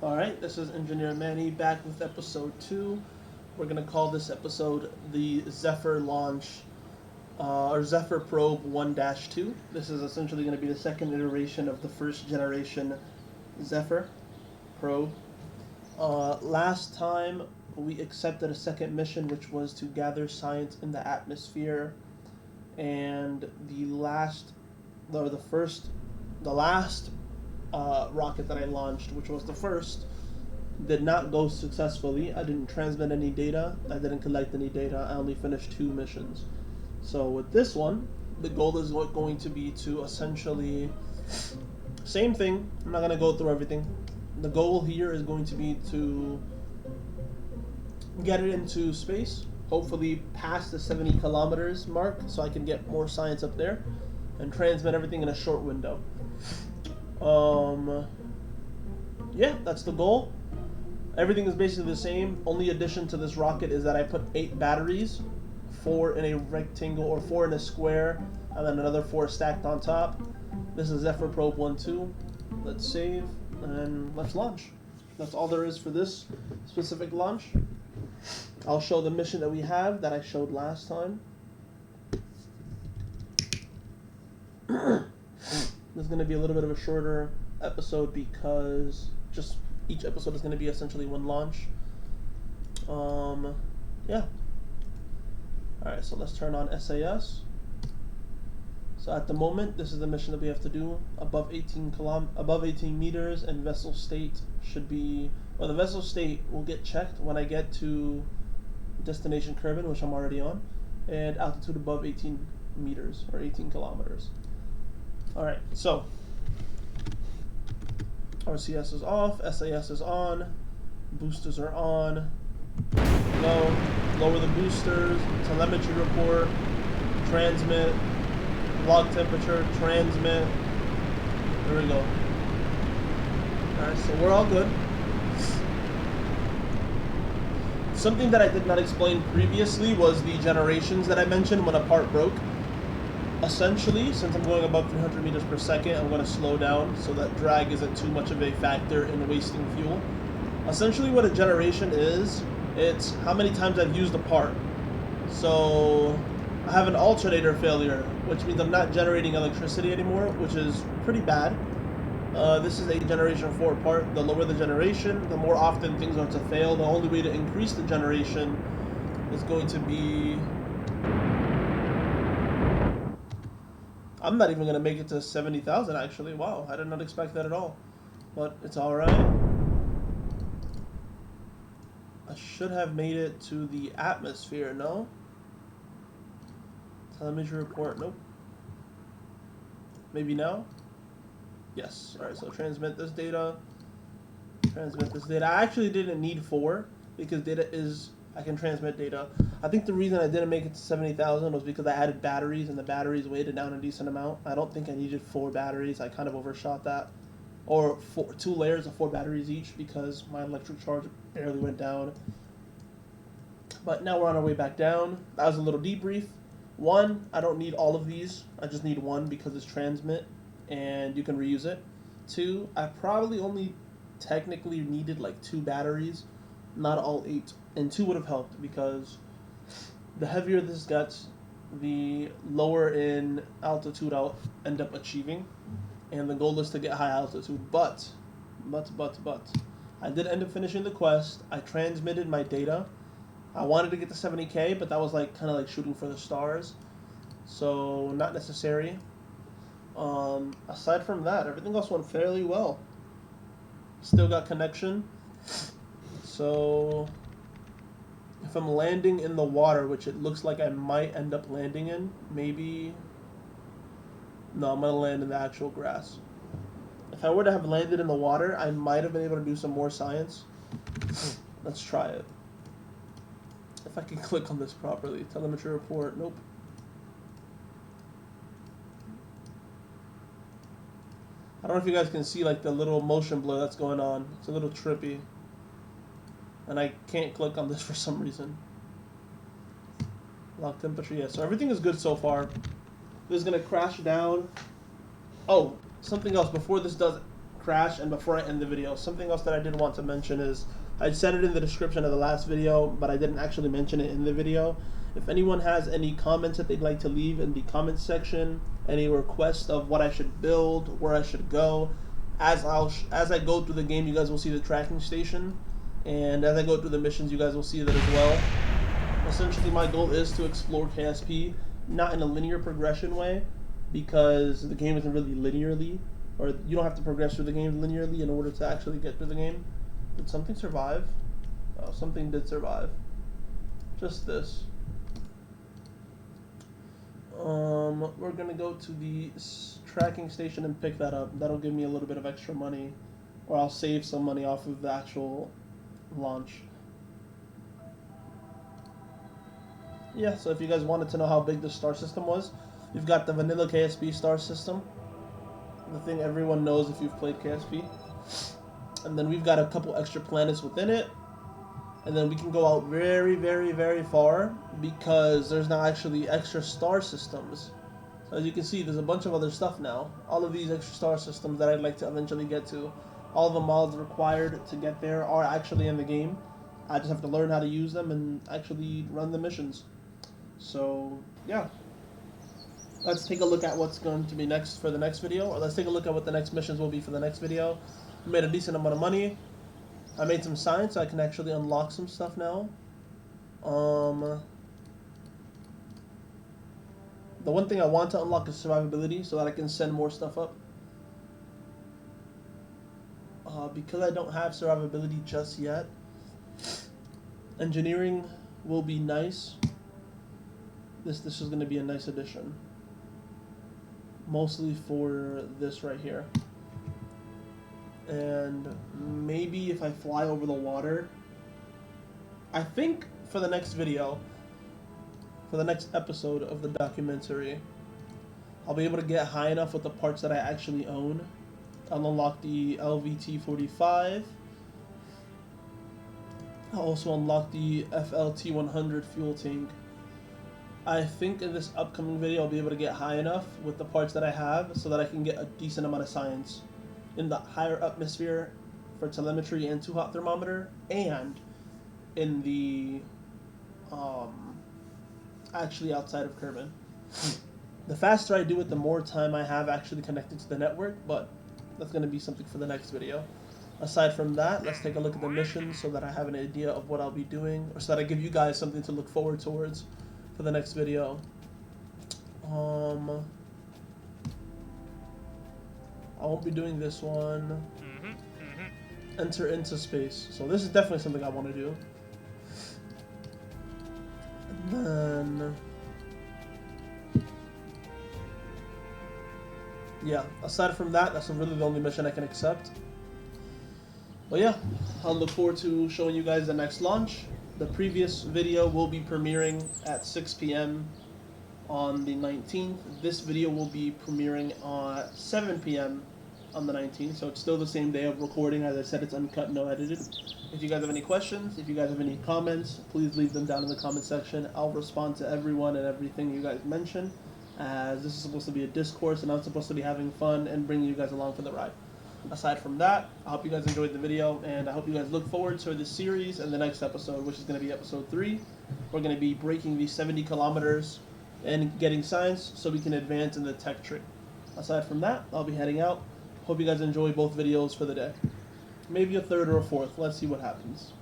Alright, this is Engineer Manny back with episode 2. We're going to call this episode the Zephyr launch, or Zephyr Probe 1-2. This is essentially going to be the second iteration of the first generation Zephyr Probe. Last time we accepted a second mission, which was to gather science in the atmosphere, and the last rocket that I launched, which was the first, did not go successfully. I didn't transmit any data. I didn't collect any data. I only finished 2 missions. So with this one, the goal is going to be to essentially, same thing. I'm not going to go through everything. The goal here is going to be to get it into space, hopefully past the 70 kilometers mark, so I can get more science up there and transmit everything in a short window. Yeah, that's the goal. Everything is basically the same. Only addition to this rocket is that I put 8 batteries, 4 in a rectangle or 4 in a square, and then another 4 stacked on top. This is Zephyr Probe 1-2. Let's save and let's launch. That's all there is for this specific launch. I'll show the mission that we have that I showed last time. This is going to be a little bit of a shorter episode because just each episode is going to be essentially one launch. Yeah. Alright, so let's turn on SAS. So at the moment, this is the mission that we have to do. Above 18 meters, and vessel state should be, well, the vessel state will get checked when I get to destination Kerbin, which I'm already on, and altitude above 18 meters or 18 kilometers. Alright, so RCS is off, SAS is on, boosters are on, go, lower the boosters, telemetry report, transmit, log temperature, transmit, there we go. Alright, so we're all good. Something that I did not explain previously was the generations that I mentioned when a part broke. Essentially, since I'm going above 300 meters per second, I'm going to slow down so that drag isn't too much of a factor in wasting fuel. Essentially what a generation is, it's how many times I've used a part. So I have an alternator failure, which means I'm not generating electricity anymore, which is pretty bad. This is a generation 4 part. The lower the generation, the more often things are to fail. The only way to increase the generation is going to be... I'm not even going to make it to 70,000 actually. Wow, I did not expect that at all. But it's alright. I should have made it to the atmosphere, no? Telemetry report, nope. Maybe now? Yes. Alright, so transmit this data. Transmit this data. I actually didn't need 4 because data is... I can transmit data. I think the reason I didn't make it to 70,000 was because I added batteries and the batteries weighted down a decent amount. I don't think I needed 4 batteries. I kind of overshot that. Or 2 layers of 4 batteries each because my electric charge barely went down. But now we're on our way back down. That was a little debrief. 1, I don't need all of these. I just need 1 because it's transmit and you can reuse it. 2, I probably only technically needed like 2 batteries, not all 8. And 2 would have helped because the heavier this gets, the lower in altitude I'll end up achieving. And the goal is to get high altitude. But, I did end up finishing the quest. I transmitted my data. I wanted to get to 70K, but that was like kind of like shooting for the stars. So, not necessary. Aside from that, everything else went fairly well. Still got connection. So... if I'm landing in the water, which it looks like I might end up landing in, maybe... No, I'm going to land in the actual grass. If I were to have landed in the water, I might have been able to do some more science. Let's try it. If I can click on this properly. Telemetry report, nope. I don't know if you guys can see like the little motion blur that's going on. It's a little trippy. And I can't click on this for some reason. Log temperature, yeah. So everything is good so far. This is going to crash down. Oh, something else before this does crash and before I end the video. Something else that I did want to mention is, I said it in the description of the last video, but I didn't actually mention it in the video. If anyone has any comments that they'd like to leave in the comments section, any requests of what I should build, where I should go, as I go through the game, you guys will see the tracking station, and as I go through the missions, you guys will see that as well. Essentially, my goal is to explore KSP, not in a linear progression way, because the game isn't really linearly, or you don't have to progress through the game linearly in order to actually get through the game. Did something survive? Oh, something did survive. Just this. We're gonna go to the tracking station and pick that up. That'll give me a little bit of extra money, or I'll save some money off of the actual launch. Yeah, so if you guys wanted to know how big the star system was, you've got the vanilla KSP star system, the thing everyone knows if you've played KSP, and then we've got a couple extra planets within it, and then we can go out very, very, very far because there's now actually extra star systems. So as you can see, there's a bunch of other stuff now. All of these extra star systems that I'd like to eventually get to. All the mods required to get there are actually in the game. I just have to learn how to use them and actually run the missions. So, yeah. Let's take a look at what's going to be next for the next video, or let's take a look at what the next missions will be for the next video. I made a decent amount of money. I made some science, so I can actually unlock some stuff now. The one thing I want to unlock is survivability, so that I can send more stuff up. Because I don't have survivability just yet, engineering will be nice. This is going to be a nice addition. Mostly for this right here. And maybe if I fly over the water, I think for the next video, for the next episode of the documentary, I'll be able to get high enough with the parts that I actually own. I'll unlock the LVT-45. I'll also unlock the FLT-100 fuel tank. I think in this upcoming video I'll be able to get high enough with the parts that I have so that I can get a decent amount of science in the higher atmosphere for telemetry and 2-hot thermometer, and in the actually outside of Kerbin. The faster I do it, the more time I have actually connected to the network, but that's going to be something for the next video. Aside from that, let's take a look at the missions so that I have an idea of what I'll be doing, or so that I give you guys something to look forward towards for the next video. I won't be doing this one. Enter into space. So this is definitely something I want to do. And then, yeah, aside from that, that's really the only mission I can accept. But yeah, I'll look forward to showing you guys the next launch. The previous video will be premiering at 6 p.m. on the 19th. This video will be premiering at 7 p.m. on the 19th, so it's still the same day of recording. As I said, it's uncut, no edited. If you guys have any questions, if you guys have any comments, please leave them down in the comment section. I'll respond to everyone and everything you guys mention, as this is supposed to be a discourse and I'm supposed to be having fun and bringing you guys along for the ride. Aside from that, I hope you guys enjoyed the video, and I hope you guys look forward to this series and the next episode, which is going to be episode 3. We're going to be breaking these 70 kilometers and getting science so we can advance in the tech tree. Aside from that, I'll be heading out. Hope you guys enjoy both videos for the day. Maybe a third or a fourth. Let's see what happens.